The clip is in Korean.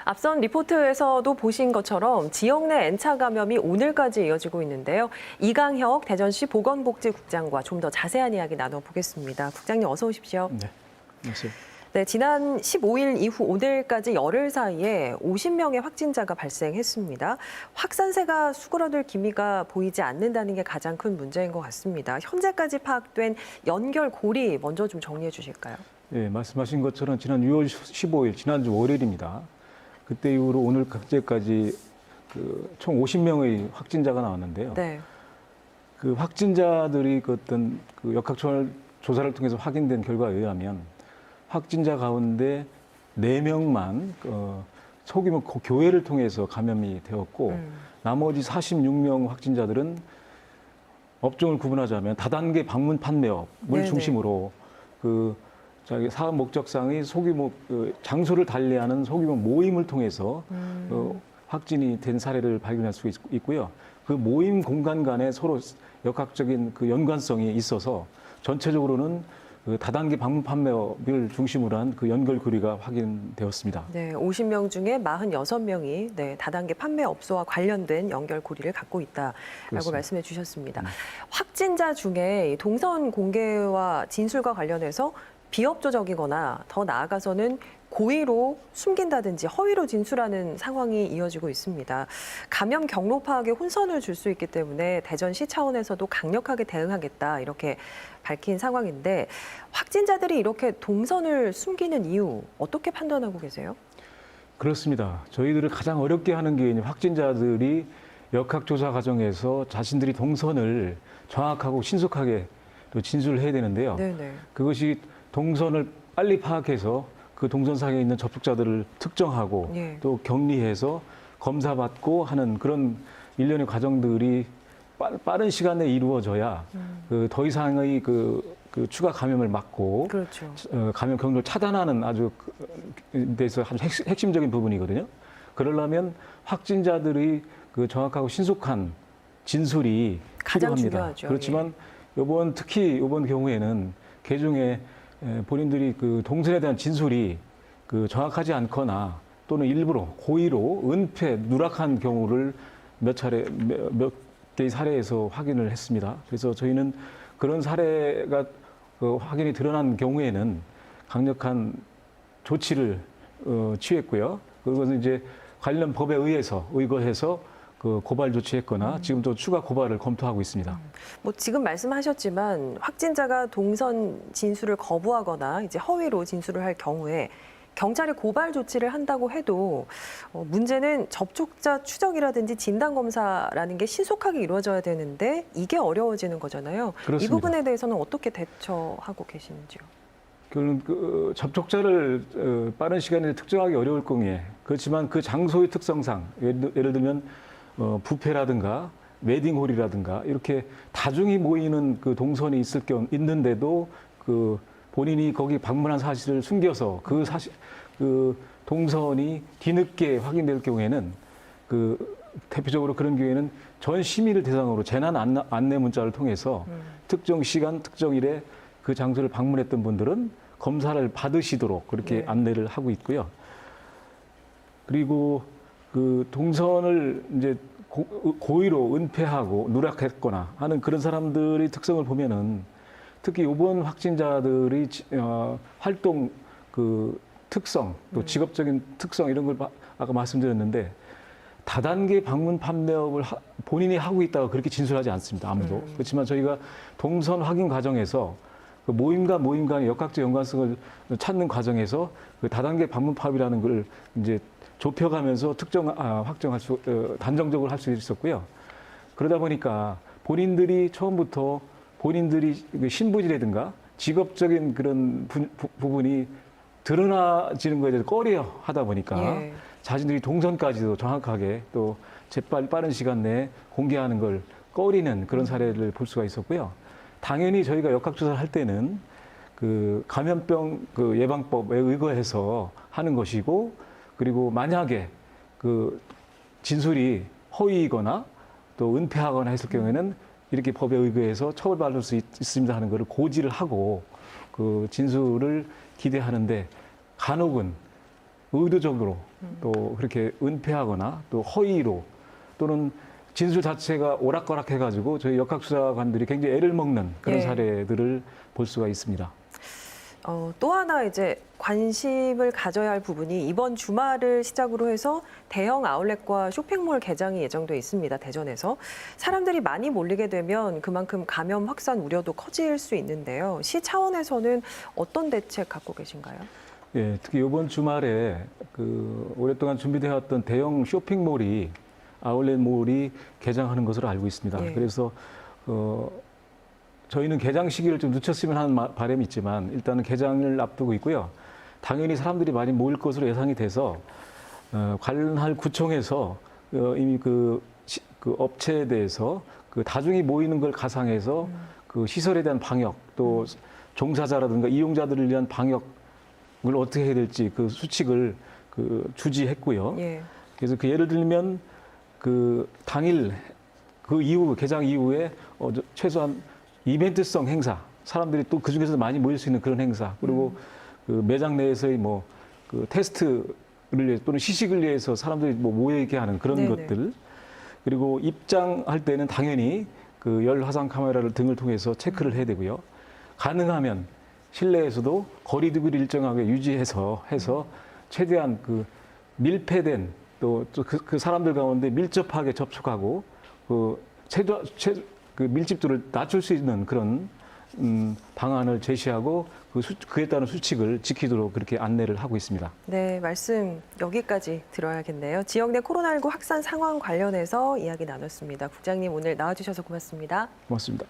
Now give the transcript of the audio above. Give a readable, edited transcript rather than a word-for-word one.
앞선 리포트에서도 보신 것처럼 지역 내 N차 감염이 오늘까지 이어지고 있는데요. 이강혁 대전시 보건복지국장과 좀 더 자세한 이야기 나눠보겠습니다. 국장님 어서 오십시오. 네, 안녕하세요. 네, 지난 15일 이후 오늘까지 열흘 사이에 50명의 확진자가 발생했습니다. 확산세가 수그러들 기미가 보이지 않는다는 게 가장 큰 문제인 것 같습니다. 현재까지 파악된 연결고리 먼저 좀 정리해 주실까요? 네, 말씀하신 것처럼 지난 6월 15일, 지난주 월요일입니다. 그때 이후로 오늘까지 총 50명의 확진자가 나왔는데요. 네. 그 확진자들이 그 어떤 그 역학조사를 통해서 확인된 결과에 의하면 확진자 가운데 4명만 소규모 교회를 통해서 감염이 되었고 나머지 46명 확진자들은 업종을 구분하자면 다단계 방문 판매업을 네네. 중심으로 자기 사업 목적상의 소규모 장소를 달리하는 소규모 모임을 통해서 확진이 된 사례를 발견할 수 있고요. 그 모임 공간 간에 서로 역학적인 그 연관성이 있어서 전체적으로는 그 다단계 방문 판매업을 중심으로 한 그 연결고리가 확인되었습니다. 네, 50명 중에 46명이 다단계 판매업소와 관련된 연결고리를 갖고 있다라고 그렇습니다. 말씀해 주셨습니다. 확진자 중에 동선 공개와 진술과 관련해서 비협조적이거나 더 나아가서는 고의로 숨긴다든지 허위로 진술하는 상황이 이어지고 있습니다. 감염 경로 파악에 혼선을 줄 수 있기 때문에 대전시 차원에서도 강력하게 대응하겠다 이렇게 밝힌 상황인데 확진자들이 이렇게 동선을 숨기는 이유 어떻게 판단하고 계세요? 그렇습니다. 저희들을 가장 어렵게 하는 게 확진자들이 역학조사 과정에서 자신들이 동선을 정확하고 신속하게 또 진술을 해야 되는데요. 네네. 그것이 동선을 빨리 파악해서 그 동선상에 있는 접촉자들을 특정하고 예. 또 격리해서 검사받고 하는 그런 일련의 과정들이 빠른 시간에 이루어져야 더 이상의 그 추가 감염을 막고 그렇죠. 감염 경로를 차단하는 아주 데서 아주 핵심적인 부분이거든요. 그러려면 확진자들의 그 정확하고 신속한 진술이 가장 필요합니다. 중요하죠. 그렇지만 특히 이번 경우에는 개중에 본인들이 그 동선에 대한 진술이 정확하지 않거나 또는 일부러 고의로 은폐, 누락한 경우를 몇 개의 사례에서 확인을 했습니다. 그래서 저희는 그런 사례가 확인이 드러난 경우에는 강력한 조치를 취했고요. 그것은 이제 관련 법에 의거해서 고발 조치했거나 지금도 추가 고발을 검토하고 있습니다. 뭐 지금 말씀하셨지만 확진자가 동선 진술을 거부하거나 이제 허위로 진술을 할 경우에 경찰이 고발 조치를 한다고 해도 문제는 접촉자 추적이라든지 진단 검사라는 게 신속하게 이루어져야 되는데 이게 어려워지는 거잖아요. 그렇습니다. 이 부분에 대해서는 어떻게 대처하고 계시는지요? 접촉자를 빠른 시간에 특정하기 어려울 경우에 그렇지만 그 장소의 특성상 예를 들면 뷔페라든가 웨딩홀이라든가 이렇게 다중이 모이는 그 동선이 있는데도 본인이 거기 방문한 사실을 숨겨서 그 동선이 뒤늦게 확인될 경우에는 대표적으로 그런 경우에는 전 시민을 대상으로 재난 안내 문자를 통해서 특정 시간, 특정 일에 그 장소를 방문했던 분들은 검사를 받으시도록 그렇게 네. 안내를 하고 있고요. 그리고 그 동선을 이제 고의로 은폐하고 누락했거나 하는 그런 사람들의 특성을 보면은 특히 이번 확진자들의 활동 특성, 또 직업적인 특성 이런 걸 아까 말씀드렸는데 다단계 방문 판매업을 본인이 하고 있다고 그렇게 진술하지 않습니다. 아무도. 그렇지만 저희가 동선 확인 과정에서 그 모임과 모임 간의 역학적 연관성을 찾는 과정에서 그 다단계 방문 파업이라는 걸 이제 좁혀가면서 단정적으로 할 수 있었고요. 그러다 보니까 본인들이 처음부터 본인들이 신분이라든가 직업적인 그런 부분이 드러나지는 것에 대해서 꺼려 하다 보니까 예. 자신들이 동선까지도 정확하게 또 빠른 시간 내에 공개하는 걸 꺼리는 그런 사례를 볼 수가 있었고요. 당연히 저희가 역학조사를 할 때는 감염병 예방법에 의거해서 하는 것이고 그리고 만약에 진술이 허위이거나 또 은폐하거나 했을 경우에는 이렇게 법에 의거해서 처벌받을 수 있습니다 하는 것을 고지를 하고 진술을 기대하는데 간혹은 의도적으로 또 그렇게 은폐하거나 또 허위로 또는 진술 자체가 오락가락해가지고 저희 역학수사관들이 굉장히 애를 먹는 그런 예. 사례들을 볼 수가 있습니다. 또 하나 이제 관심을 가져야 할 부분이 이번 주말을 시작으로 해서 대형 아울렛과 쇼핑몰 개장이 예정돼 있습니다. 대전에서. 사람들이 많이 몰리게 되면 그만큼 감염 확산 우려도 커질 수 있는데요. 시 차원에서는 어떤 대책 갖고 계신가요? 예, 특히 이번 주말에 그 오랫동안 준비되어 왔던 대형 쇼핑몰이 아울렛몰이 개장하는 것으로 알고 있습니다. 예. 그래서 저희는 개장 시기를 좀 늦췄으면 하는 바람이 있지만 일단은 개장을 앞두고 있고요. 당연히 사람들이 많이 모일 것으로 예상이 돼서 관할 구청에서 이미 그 업체에 대해서 그 다중이 모이는 걸 가상해서 그 시설에 대한 방역 또 종사자라든가 이용자들을 위한 방역을 어떻게 해야 될지 그 수칙을 주지했고요. 예. 그래서 그 예를 들면 그 당일 그 이후 개장 이후에 최소한 이벤트성 행사, 사람들이 또 그 중에서 많이 모일 수 있는 그런 행사, 그리고 그 매장 내에서의 뭐 그 테스트를 위해 또는 시식을 위해서 사람들이 뭐 모여 있게 하는 그런 네네. 것들, 그리고 입장할 때는 당연히 그 열 화상 카메라를 등을 통해서 체크를 해야 되고요. 가능하면 실내에서도 거리두기를 일정하게 유지해서 최대한 그 밀폐된 또 그 사람들 가운데 밀접하게 접촉하고 그 밀집도를 낮출 수 있는 그런 방안을 제시하고 그에 따른 수칙을 지키도록 그렇게 안내를 하고 있습니다. 네, 말씀 여기까지 들어야겠네요. 지역 내 코로나19 확산 상황 관련해서 이야기 나눴습니다. 국장님 오늘 나와주셔서 고맙습니다. 고맙습니다.